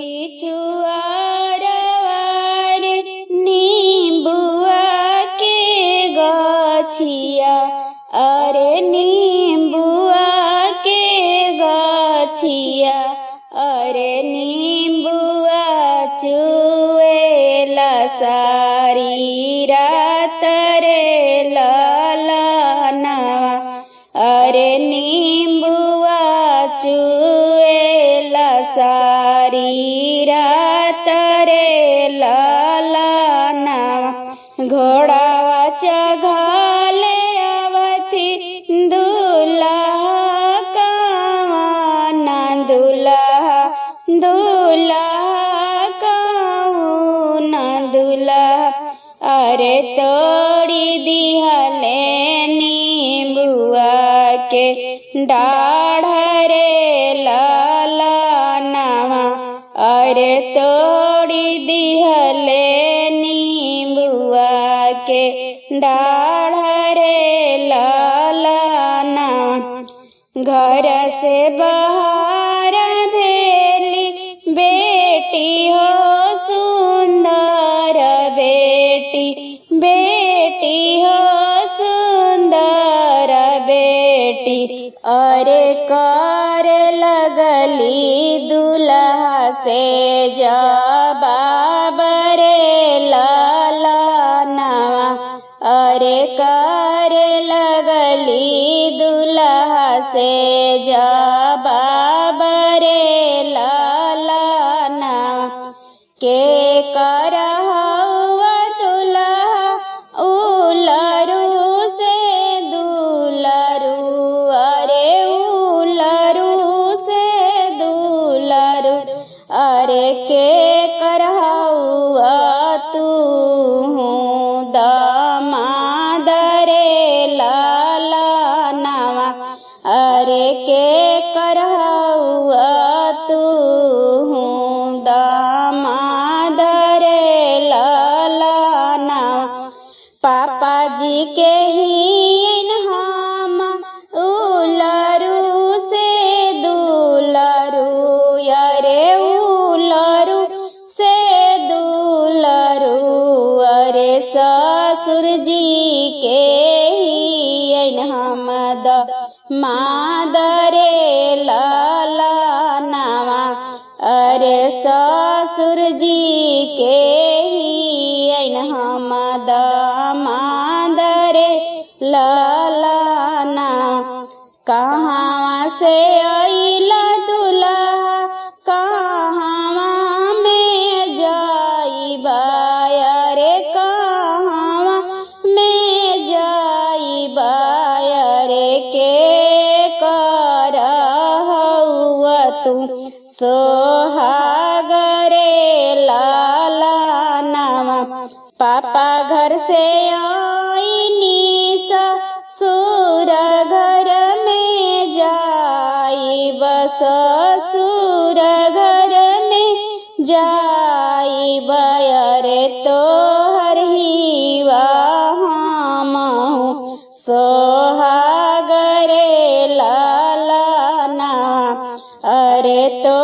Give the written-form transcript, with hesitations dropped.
पिछुआर नींबुआ के गछिया, अरे नींबुआ के गछिया, अरे नींबुआ चुएला सारी रात रे ललनवा, अरे नींबुआ चुएला सारी रात रे ललनवा। घोड़ावा चघले अवथि दुल्हा कवना दुल्हा, दुल्हा कवना दुल्हा, अरे तोड़ी दिहले नींबुआ के डाढ़ रे ललनवा, अरे तोड़ी दिहले नींबुआ के डाढ़ रे ललनवा। घर से बाहर भेली बेटी हो सुंदर बेटी, बेटी हो सुंदर बेटी, अरे कर लगली दुल्हा से जवाब रे ललनवा, अरे कर लगली दुल्हा से जवाब रे ललनवा। के करहउआ दुल्हा उलरू से दुलरू, अरे उलरू से दुलरू, अरे के करहउआ तू दामाद रे ललनवा, अरे के करहउआ तू दामाद रे ललनवा। पापा जी के ही हम उलरू से दुलरू, अरे उलरू से दुलरू, अरे ससुर जी के ही हम दामाद रे ललनवा, अरे ससुर जी के ही हम दामाद रे ललनवा। कहाँ से अइला दुल्हा कहाँ में जाइबा, अरे कहाँ में जाइबा, अरे के करहउआ तू सोहाग रे ललनवा। पापा घर से आईनी ससुर घर में जाइब, ससुर घर में जाइब, अरे तोहर हिवा हमहु सोहाग रे ललनवा, अरे तो